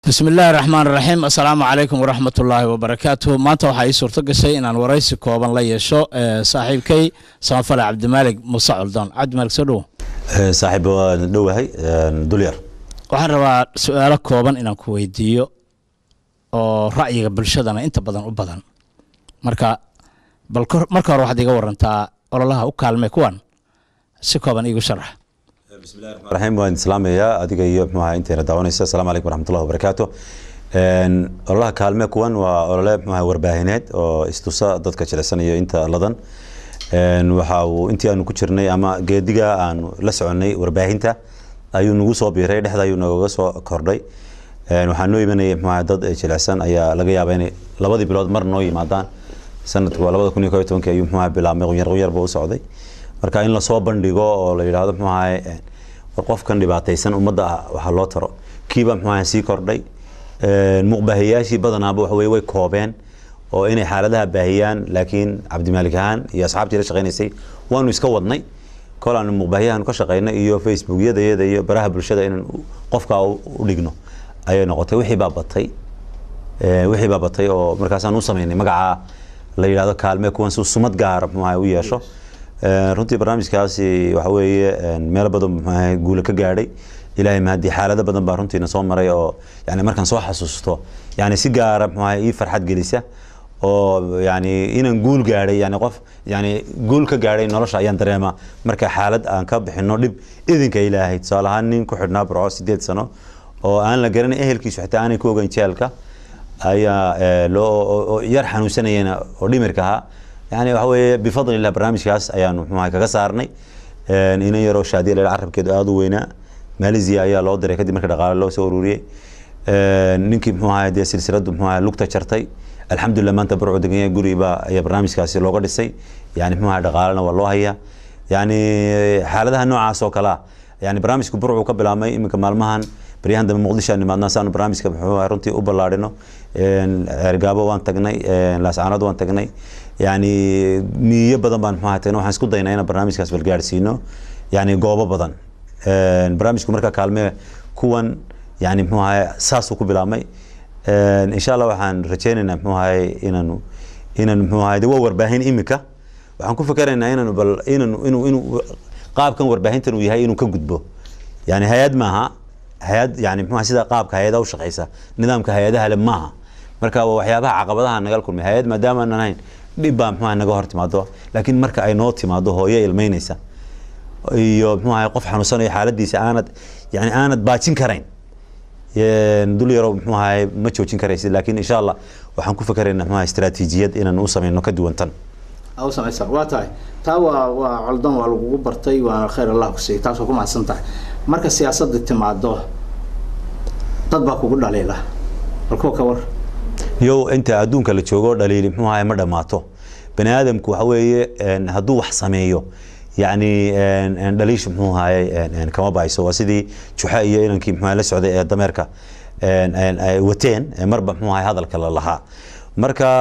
بسم الله الرحمن الرحيم السلام عليكم ورحمة الله وبركاته ما أنت وحي صورتك شيء إن ورئيس كوبان لا يشو صاحبكي سمفل عبد الملك مصعد دون عبد الملك سلو صاحب دوهي دولير waxaan rabaa su'aalo kooban inaan ku weydiiyo oo ra'yiga bulshadana inta badan u badan marka hore waxaad iga warantaa ololaha u kaalmay kuwan si kooban iigu sharax bismillaahir rahmaanir rahiim waan islaamaya adiga iyo maxaa inteena daawanaysa assalaamu calaykum waraxmatullaahi wabarakaatuh ololaha kaalmay kuwan waa olole maxaa warbaahineed oo istusa dadka jilicsanaya inta ladan waxa uu intii aanu ku jirnay ama geediga aanu la soconay warbaahinta ayuu nagu soo biiray dhexda ayuu naga soo kordhay waxaan noo imanay maxaa dad jilicsan ayaa laga yaabaa in labadii bilood mar noo yimaadaan sanadku 2011 ayuu maxaa bilaabmay yar buu socday marka in la soo bandhigo oo la yiraahdo maxaa war qofkan dhibaataysan ummadda waxa loo taro kiiba maxaa sii kordhay muqbahayaashii badanaaba wax way koobeen oo inay xaaladaha baahiyaan laakiin Cabdi Maalik ahaan iyo asxaabtii la shaqeynayay waanu iska wadnay kolaan muqbahayahan ka shaqeynay iyo Facebook-yada iyo baraha bulshada in qofka u dhigno ayay noqotay wixii baa batay oo markaas aan u sameynay magaca la yiraahdo kaalme kuwan sumad gaar ah u yeesho runtii barnaamijkaasi waxa weeye meel badan guul ka gaadhay ilaahay maadi xaalada badan baa runtiina soo maray oo yani markaan soo xasuusto yani si gaar ah ii farxad gelisa oo yani inaan guul gaadhay yani qof yani guul ka gaadhay nolosha ayaan dareema marka xaalad aan ka bixino dib idinka ilaahay salahan nin ku xidhnaa burco 8 sano oo aan la garanay ehelkiisu xitaa aanay ku ogaan jeelka ayaa loo yar xanuunsanayna oo dhimirka ahaa يعني هو بفضل الله برنامج كاس أيانو ما كذا صارني إنه يروح شادي للعرب كده أدو وينا ماليزيا يا الله دري كده مركز قال الله سوروري نكيب ما هذه سلسلة ما لقطة شرطي الحمد لله ما أنت برعو دقيقة قريبة يا برنامج كاس اللي قاعد يسي يعني ما هذا قالنا والله هي يعني حالتها نوع عسوكلا يعني برنامج كبرعو قبل عامي إما كمال مهن بريان ده مقدش أن ما الناس أنا برنامج كبحوا رنتي أوبلارينو رجابة وان تجني لاس عرض وان تجني يعني مية بدن بان محاطين وحن سكوت دينا برنامج كاس بالجارسينو يعني جوابه بدن برنامج كمركا كلمة كون يعني محا ساس وكبلامي إن شاء الله وحن رجعنا محا إنه محا ده ورباهين إمكا وحن كفكر إنه بل إنه قاب كان ورباهين تنو يهاي إنه كجدبه يعني هياد معها هياد يعني محا سيدا قاب كهيدا وشقيسة نظام كهيدا هل معها مركا وحيابها عقبتها نقولكم هياد ما دام أننا هين dhibba maxaa naga hor timaado laakiin marka ay noo timaado hooyo ilmeynaysa iyo maxaa qof xanuunsanaya xaaladiisa aanad baajin karayn dul yaro maxaa ma joojin karaysid laakiin insha Allah waxaan ku fikiraynaa maxaa istiraatiijiyad inaan u sameeyno ka duwantan aw samaysan waa tahay taa waa coldan waa lagu bartay waa khayr Allah ku siiyay taas oo ku macsan tahay marka siyaasadda timaado dad baa kugu dhaleela balko ka war يو أنت أدونك اللي تشوفه دليل محمود مرة ماتو بني آدم كوحوي هدو وحسميو يعني دليش محمود هاي كما بايسو وسيدي شحائية إنك محمود لسعودية أمريكا وتين مربع محمود هاي هذا الكلام لها مركا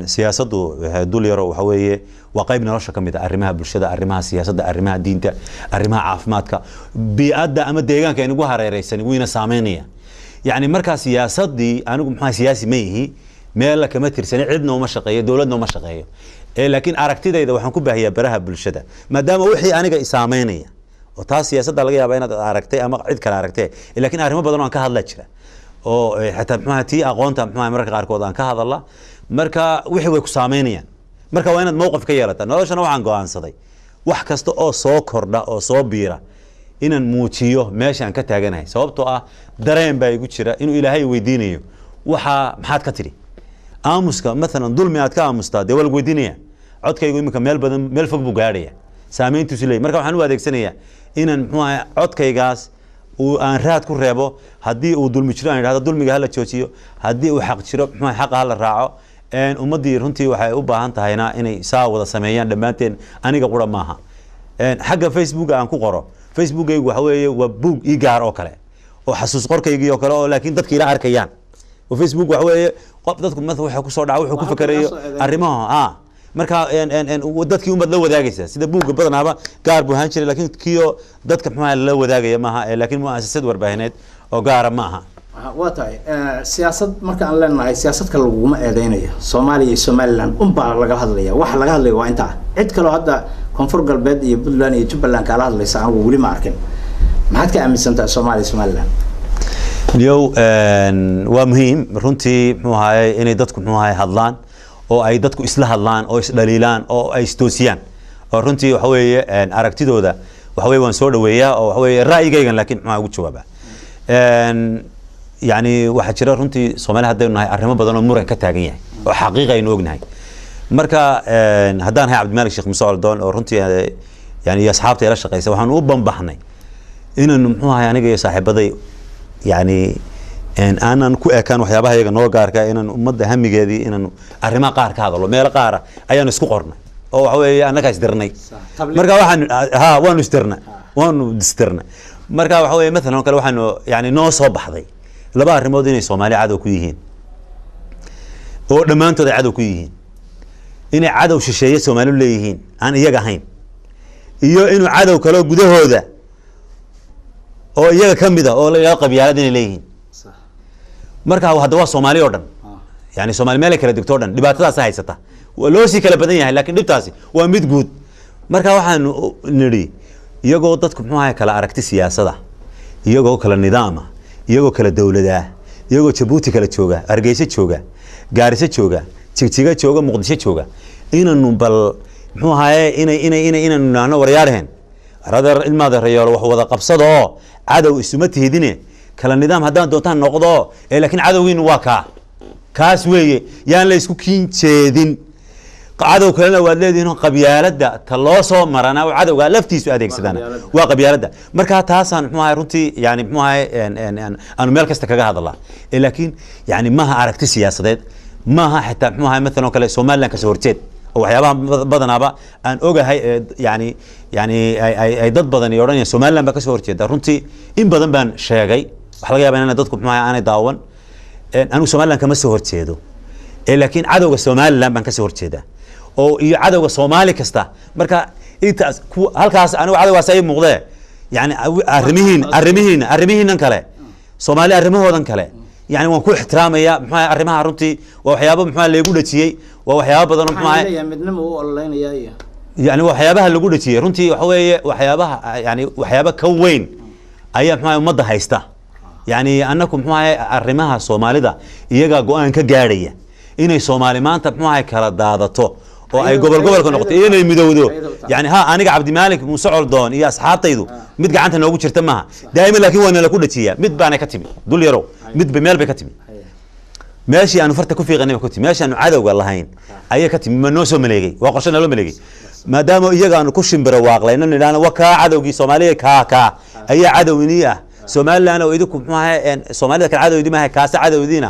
سياسته دول يرو حوي وقايبنا رشة كم يتأرمها بالشدة أرمها سياسة أرمها دينته أرمها عافماتك بيأدى أما ديجان كأنه جوهر رئيسا وين سامينية يعني مركز سياسات دي أنا محا سياسي ماهي مالك ما ترسني عدنا وما شقيه دولتنا وما شقيه لكن أركتي ده إذا وحنكبها هي برها بالشدة ما دام وحي أنا إسامينية وتاس سياسات على جيها بين أركتي أما عد كلا أركتي لكن أرمى بدنا عن كهذا لتشرة أو حتى محا تي أقوانت محا مركز أركود عن كهذا الله مركز وحي وكسامينية مركز وين الموقف كيالته نلاش أنا وعن قوان صدي وحكست أو صوكر ده أو صوبيرة إن الموتيو ماشي عن كتاجناه سببته درين بايقول شراء إنه إلهي ويدينيه وحا محاد كتري آموسك مثلا ظلم ياتك آموستا دول ويدينيه عد كي يقول مك ميل فوق بقارية سامين تسلي مركب حنو هذيك سنية إن هو عد كي جاس وأن رات كل ربو هدي وظلم شراء هذا ظلم جهلا تشوتيو هدي وحق شراء ما حق هلا الراعو إن ومدي رنتي وحي أوبا هنتا هنا إني ساوى سميان لماتين أنا كقرا معها إن حق فيسبوك أنا كقرا فيسبوك يقول حوي وبوك يجار أكله وحسوس قرك يجي أكله لكن تذكر إلى عركيان وفيسبوك وحوي قبضتكم مثل وحكوا صار دعوة وحكوا فكرية الرماها marka dadkii umad la wadaagaysa sida buuga badanaba gaar buu hanjir laakiin kiyo dadka maxaa la wadaagaya maaha laakiin muasasad warbaahineed oo gaar ma aha واتاي سياسة مركا أن لنا هاي سياسة كاللغومة إيدينية سوماليا سوماليلاند أمبا لغا هادليا واحد لغا هادليا waa inta cid kale hadda koonfur galbeed iyo Puntland iyo Jubbaland kala hadlaysa aan wali ma arkin maxaad ka aaminsantahay Soomaaliya Somaliland اليوم waa muhiim runtii muxuu ahaay inay dadku muxuu ahaay hadlaan oo ay dadku isla hadlaan oo isdhaliilaan oo ay istoosiyaan oo runtii waxa weeye aragtidooda waxa weeye waan soo dhaweeyaa oo waxa weeye raayigaygan laakiin maxaa ugu jawaaba يعني waxa jira runtii Soomaaliya hadday nahay arrimo badan oo muran ka taagan yahay oo xaqiiqo aynu ognahay marka haddaan hay Cabdi Maalik Sheekh Muuse Aldoon oo runtii yani asxaabta ila shaqeysay waxaan u banbaxnay inaan muxuu ahaay aniga iyo saaxiibaday يعني aanan ku eekaan waxyaabaha iyaga noo gaarka inaan ummadda hamigeedii inaan arrimaha qaar ka hadlo meel qaar ayaan isku qornay oo waxa weeye annaga isdirnay marka waxaan waanu isdirnay marka waxa weeye مثلا kale waxaan yani noo soo baxday laba arrimood inay Soomaaliya cadow ku yihiin oo dhamaantood cadow ku yihiin inay cadow shisheeye Soomaaliya leeyihiin aan iyaga ahayn iyo inuu cadow kale gudahooda oo iyaga kamid ah oo la yiraahdo qabyaalad inay leeyihiin marka hadda waa Soomaali oo dhan yani Soomaali meel kala digto dhan dhibaatadaas haysata waa loo sii kala badan yahay laakiin dhibtaasi waa mid guud marka waxaan niri iyagoo dadku muxuu ahay kala aragti siyaasadda iyagoo kala nidaam iyagoo kala dawladaha iyagoo Djibouti kala jooga Hargeysa jooga Gaarisa jooga Jigjiga jooga Muqdisho jooga inaanu bal muxuu ahay inaanu naano waryaareen radar ilmaada rayaal wax wada qabsado cadow isuma tiidine kala nidaam hadaan doontaan noqdo laakiin cadowgiina waa kaas weeye yaan la isku kiin jeedin cadow kalena waad leedihiin qabyaalada ta loo soo marana oo cadowga laftiisu adeegsadana waa qabyaalada marka taasaan muxuu ahay runtii yani muxuu ahay aanu meel kasta kaga hadalaa laakiin yani maaha aragti siyaasadeed maaha xitaa muxuu ahay مثلا kale Soomaaliland ka soo horjeed waxyaabaha badanaaba aan ogahay yani ay dad badan iyo oranayaan Soomaaliland ba ka soo horjeeda runtii in badan baan sheegay wax laga yaabaa in dadku muxuu aanay daawan anigu Soomaaliland kama soo horjeedo laakiin cadowga Soomaaliland baan ka soo horjeedaa oo iyo cadowga Soomaali kasta marka intaas halkaas anigu cadowgaas ay muuqdee yani arrimihiin kale Soomaali arrimahoodan kale يعني وان كو احتراميا maxaa arrimaha runtii waa waxyaabo maxaa leegu dhajiyay waa waxyaabo badan maxaa midnimo oo oleynaya يعني waxyaabaha lagu dhajiyay runtii waxa weeye waxyaabaha yani waxyaabo ka weyn ayaa maxaa umada haysta yani annaku maxaa arrimaha Soomaalida iyaga go'aan ka gaaraya inay Soomaali maanta maxaa kala daadato oo ay gobol ka noqoto inay midowdo yani aniga Cabdi Maalik Muuse Aldoon iyo asxaabtaydu mid gacanta noogu jirta maaha daaima laakiin waa la ku dhajiyaa mid baana ka timi dul yarow mid bimeel bay ka timi meeshii aanu farta ku fiiqanay ku timi meeshii aanu cadowga lahayn ayay ka timi ma noo soo maleegay waa qorshe nalo maleegay maadaama iyaga aanu ku shimbira waaqlayna nidhaana waa ka cadowgii Soomaaliya ka ayaa cadowiniya Soomaaliland oo idinku maxaa Soomaalida ka cadowdii maaha kaas cadowdiina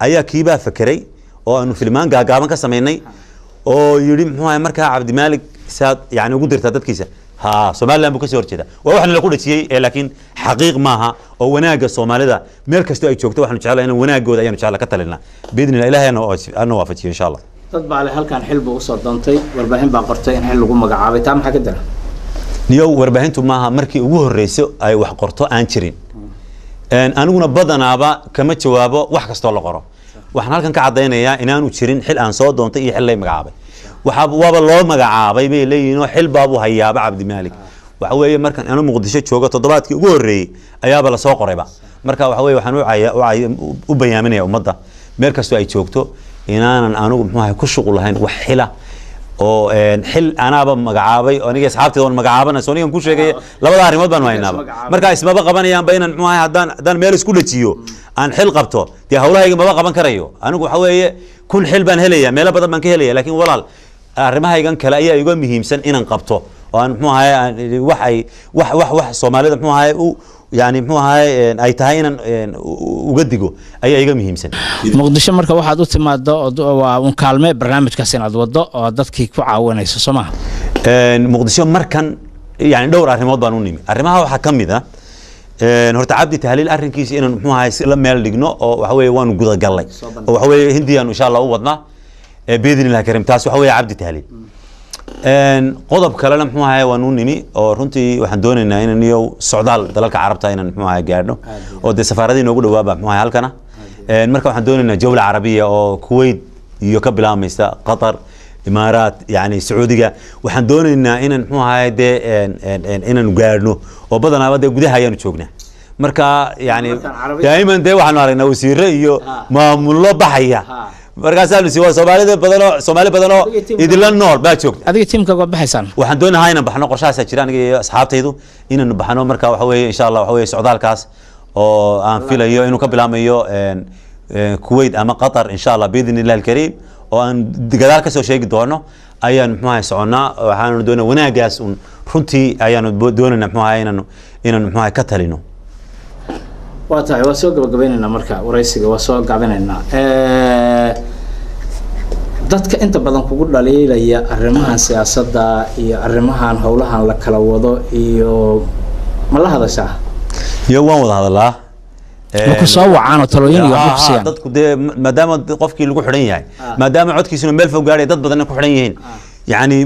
ayaa kiiba fakiray oo aanu filmaan gaagaaban ka sameynay oo yiri muxuu marka Cabdi Maalik saad yani ugu dirta dadkiisa Soomaaliland buu ka soo horjeeda waa waxna la ku dhajiyay laakiin xaqiiq maaha oo wanaaga Soomaalida meel kasto ay joogto waxaan jecelahay in wanaagooda ayaan jecelahay ka talina biidna Ilaahay ana waafajiyo insha Allah dad baa halkan xilba u soo doontay warbaahin baa qortay in xil lagu magacaabay taa maxaa ka dara niyow warbaahintu maaha markii ugu horeysay ay wax qorto aan jirin aniguna badanaaba kama jawaabo wax kasto la qoro waxaan halkan ka cadeynayaa inaanu jirin xil aan soo doontay iyo xil lay magacaabay waaba loo magacaabay bay leeyihiin oo xil baabu hayaaba Cabdi Maalik waxa weeye markan aanu Muqdisho joogo toddobaadkii ugu horeeyay ayaaba la soo qorayba marka waxa weeye waxaan u bayaaminayaa ummadda meel kasto ay joogto inaanan anigu muxuu ku shuqul lahayn wax xila oo xil anaaba magacaabay oo aniga asxaabtayda oo magacaabana soonigan ku sheegay labada arrimood baan waynaaba marka ismaba qabanayaan baynan muxuu hadaan meel isku dhajiyo aan xil qabto tii hawlahayga maba qaban karayo anigu waxa weeye kun xil baan helaya meel badan baan ka helaya laakiin walaal arrimahaygan kale ayaa iga muhiimsan inaan qabto oo aan muxuu wax Soomaalida muxuu يعني muxuu ay tahay inaan uga digo ayaa iga muhiimsan Muqdisho marka waxaad u timaado waa un kaalme barnaamijkaas inaad wado oo dadkii ku caawinayso Soomaa Muqdisho markan yani dhowr arrimood baan u nimi arrimaha waxa kamid ah horta Cabdi Tahliil arrinkiisa inaan muxuu la meel dhigno oo waxa weeye waan guda galay oo waxa weeye Hindiyaan insha Allah u wadnaa biidin Allah karim taas waxa weeye Cabdi Tahliil qodob kalena muxuu ahaay waan u nimi oo runtii waxaan doonaynaa inaan iyo socdaal dalalka carabta inaan muxuu ahaay gaadhno oo dee safaaradii noogu dhawaaba muxuu ahaay halkana marka waxaan doonaynaa jawla carabiya oo Kuwait iyo ka bilaabmaysa Qatar Imaaraat yani Sacuudiga waxaan doonaynaa inaan muxuu ahaay dee inaan gaadhno oo badanaa dee gudaha ayaan joognaa marka yani daa'iman dee waxaan aragnaa wasiirro iyo maamullo baxaya markaas aan si waa Soomaali badan oo idila nool baa joogta adiga teamka uga baxaysan waxaan doonahay inaan baxno qorshahaas jiraan iyo asxaabtaydu inaan baxno marka waxa weeye insha Allah waxa weeye socdaalkaas oo aan filayo inuu ka bilaamayo Kuwait ama Qatar insha Allah biidhnillah alkareem oo aan gadaal ka soo sheegi doono ayaan muxuu soconaa waxaan doonaa wanaagaas runtii ayaan doonaynaa muxuu inaan muxuu ka talino waa tahay waa soo gabagabeynayna marka waraysiga waa soo gaabinaynaa dadka inta badan kugu dhaliilaya arrimahan siyaasadda iyo arrimahan howlahan la kala wado iyo ma la hadashaa iyo waan wada hadalaa ku soo wacaan talooyin iyo xubsiyan dadku de maadaama qofkii lagu xidhan yahay maadaama codkiisuna meel fog gaaray dad badan ku xidhan yihiin yani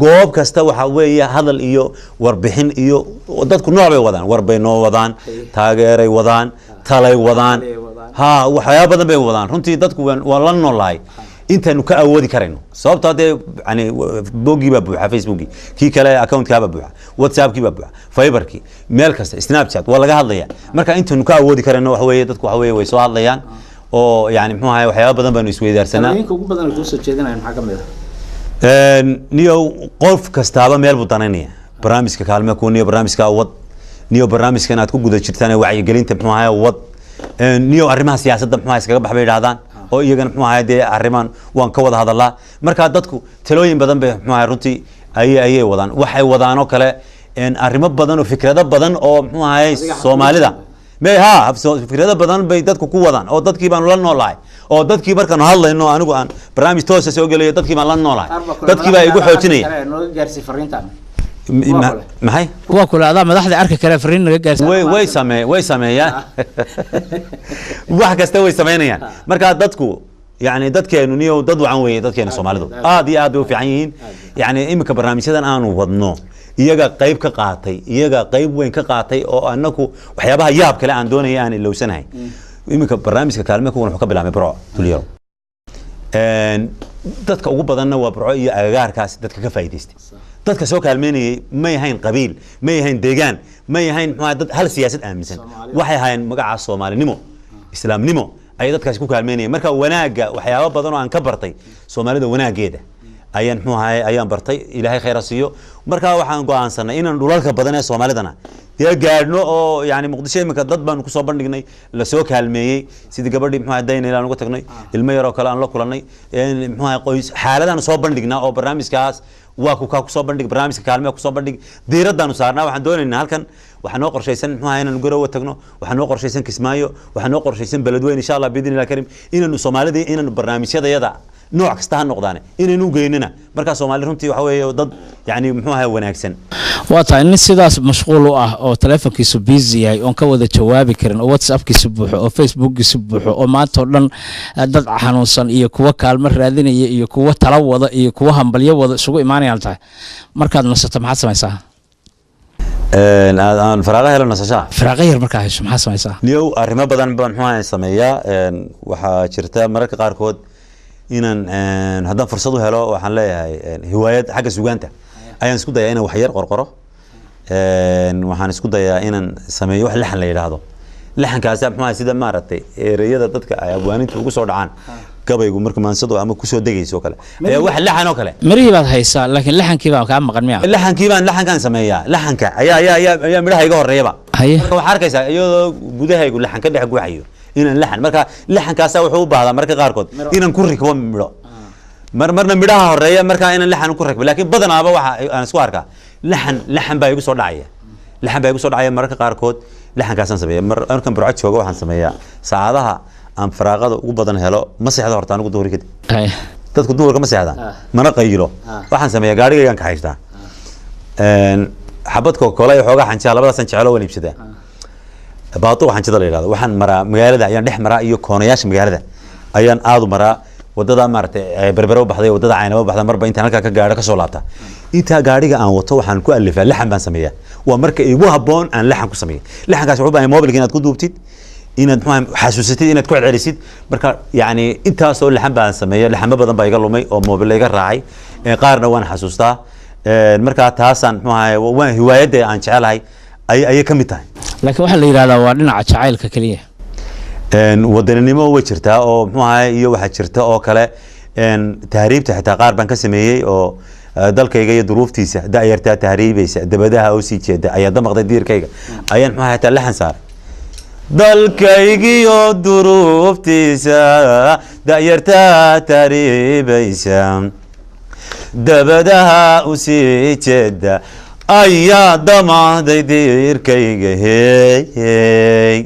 goob kasta waxa weeye hadal iyo warbixin iyo dadku nooc bay wadaan warbay noo wadaan taageeray wadaan talay wadaan ha waxyaabo badan bay wadaan runtii dadku waa la noolahay intaanu ka awoodi karayno sababtoo de yani bogi baa buuxa Facebook kii kale account ka baa buuxa WhatsApp kii baa buuxa Fiber kii meel kasta Snapchat waa laga hadlaya marka intaanu ka awoodi karayno wax weeye dadku wax weeye way soo hadlayaan oo yani muxuu ahaay waxyaabo badan baan isweydaarsanaa inka ugu badan oo soo jeedinayaan maxaa kamid niyo qof kastaaba meel buu danaynaya barnaamijka kaalme ku niyo barnaamijka wad niyo barnaamijka inaad ku guda jirtaan wacyi gelinta muxuu ahaay wad niyo arrimaha siyaasadda muxuu ahaay iskaga baxbay yiraahdaan oo iyagana muxuu ahaay dee arrimaan waan ka wada hadalaa marka dadku talooyin badan bay muxuu ahaay runtii ayay wadaan waxay wadaan oo kale arrimo badan oo fikrado badan oo muxuu ahaay Soomaalida fikrado badan bay dadku ku wadaan oo dadkii baan la noolahay oo dadkii markaan hadlayno anigu aan barnaamij toos ah soo galayo dadkii baan la noolahay dadkii baa igu xoojinaya nooga gaarsi fariintan maxay kuwa kula adaa madaxda arka kale fariin naga gaarsi way sameeyaan wax kasta way sameynayaan marka dadku yani dadkeenu niyo dad wacan weeye dadkeena Soomaalidu aad iyo aad u fiican yihiin yani imika barnaamijyadan aanu wadno iyaga qayb ka qaatay iyaga qayb weyn ka qaatay oo anaku waxyaabaha yaab kale aan doonayay aan ilowsanahay imika barnaamijka kaalme kuwan wuxuu ka bilaabay Burco Tuliyo dadka ugu badanna waa Burco iyo agagaarkaas dadka ka faa'iideystay dadka soo kaalmeynayay ma yahayn qabiil ma yahayn deegaan ma yahayn dad hal siyaasad aaminsan waxay ahaayeen magaca Soomaalinimo islaamnimo ay dadkaas ku kaalmeynayeen marka wanaaga waxyaabo badan oo aan ka bartay Soomaalida wanaageeda ayaan bartay ilaahay khayr siiyo marka waxaan go'aansanay inaan dhulalka badan ee Soomaalidana gaadhno oo yani Muqdisho imika dad baan ku soo bandhignay la soo kaalmeeyay sidii gabadhii daynay aan uga tagnay ilmo yar oo kale aan la kulanay qoys xaaladaan soo bandhignaa oo barnaamijkaas waa ku soo bandhig barnaamijka kaalme ku soo bandhig diiradaan saarnaa waxaan doonaynaa halkan waxaan noo qorshaysan inaan Garowe tagno waxaan noo qorshaysan Kismaayo waxaan noo qorshaysan Beledweyne insha Allah biidhnillah karim inaanu Soomaalida inaanu barnaamijyada nooc kasta ha noqdaan inaynu geynina marka Soomaali runtii waxa weeye dad yani muxuu ahaa wanaagsan waa tahay in sidaas mashquul u ah oo telefonkiisu busy yahay oo ka wada jawaabi karin oo WhatsAppkiisu buuxo oo Facebookkiisu buuxo oo maanta dhan dad xanuunsan iyo kuwa kaalmo raadinaya iyo kuwa tala wada iyo kuwa hambalyo wada isugu imaanayaan tahay markaad nasato maxaad samaysaa aan faraaqa helo nasashaa faraaqa yar markaa hesho maxaad samaysaa niyow arrimo badan baan muxuu ahaay sameeyaa waxaa jirta mararka qaarkood inaan haddaan fursad u helo waxaan leeyahay hiwaayad xagga sugaanta ayaan isku dayaa inaan wax yar qorqoro waxaan isku dayaa inaan sameeyo wax laxan la yiraahdo laxankaas maxaa sida maaragtay ereyada dadka ay abwaaninta ugu soo dhacaan gabaygu marka maansado ama ku soo degayso kale wax laxan oo kale marihii baad haysaa laakiin laxankii baa ka maqan miyaa laxankaan sameeyaa laxanka ayaa midhaha iga horeeyaba marka waxaad arkaysaa iyadoo gudahaygu laxan ka dhex guuxayo inaan laxan marka laxankaas wuxuu u baahdaa marka qaarkood inaan ku rikbo midho marna midhaha horeeya marka inaan laxan ku rikbo laakiin badanaaba waxa aan isku arkaa laxan baa igu soo dhacaya marka qaarkood laxankaas aan sameeyaa markan Burco joogo waxaan sameeyaa saacadaha aan faraaqada ugu badan helo ma seexdo horta anigu duhur kadib dadku duhurka ma seexdaan mana qaylo waxaan sameeyaa gaarigaygan ka haystaa xabadka kale ay xoogaa xanjaa labadaas aan jecelo waan iibsadaa baatu waxaan jida la yiraahdo waxaan maraa magaalada ayaan dhex maraa iyo koonayaasha magaalada ayaan aad u maraa wadada maartay berbero baxday wadada caynaba baxday marba inta halka ka gaadho ka soo laabta inta gaariga aan wato waxaan ku alifaa laxan baan sameeyaa waa marka igu haboon aan laxan ku sameeyo laxankaas wuxuu baahay mobilka inaad ku duubtid inaad xasuusatid inaad ku celcelisid marka yani intaas oo laxan baan sameeyaa laxan badan baa iga lumay oo mobil iga raacay qaarna waan xasuustaa marka taasaan waa hiwaayada aan jecelahay ay ka mid tahay laakiin waxa la yiraahdaa waa dhinaca jacaylka kaliya wadanimo way jirtaa oo iyo waxa jirta oo kale tahriibta xitaa qaar baan ka sameeyay oo dalkayga iyo duruuftiisa daayarta tahriibaysa dabadaha oo sii jeeda ayaa damaqday diirkayga ayaan xitaa laxan saaray dalkayga iyo duruuftiisa daayarta tahriibaysa dabadaha oo sii jeeda ayaa damaqday diirkayga hey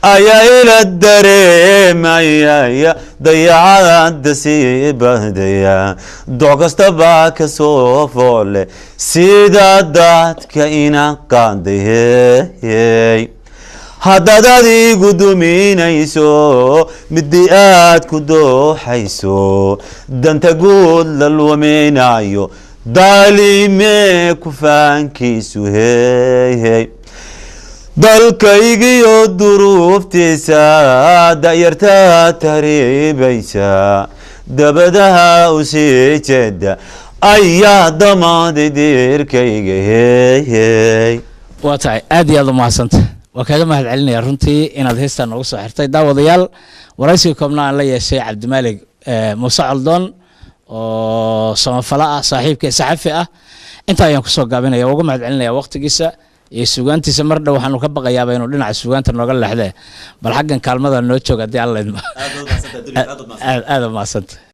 ayaa ila dareemaya dayacada sii bahdaya doc kastaba ka soo foole sida dadka ina qaaday haddaad adigu duminayso midii aad ku dooxayso danta guud la luminayo daalime ku faankiisu hey dalkayga iyo duruuftiisa daayarta tahriibaysa dabadaha u sii jeeda ayaa damaaday diirkayga hey waa tahay aad iyo aad u mahadsantahay waa kaaga mahad celinaya runtii inaad heestan noogu soo xirtay daawadayaal waraysiga koobna aan la yeeshay cabdimaalig muuse coldoon oo samafala ah saaxiibka saxafi ah inta ayaan kusoo gaabinaya uga mahad celinaya waqtigiisa iyo suugaantiisa mar dhow waxaanu ka baqayaaba inuu dhinaca suugaanta nooga leexdee bal xaggan kaalmada noo jooga haddii alla idmo aad u mahadsantahay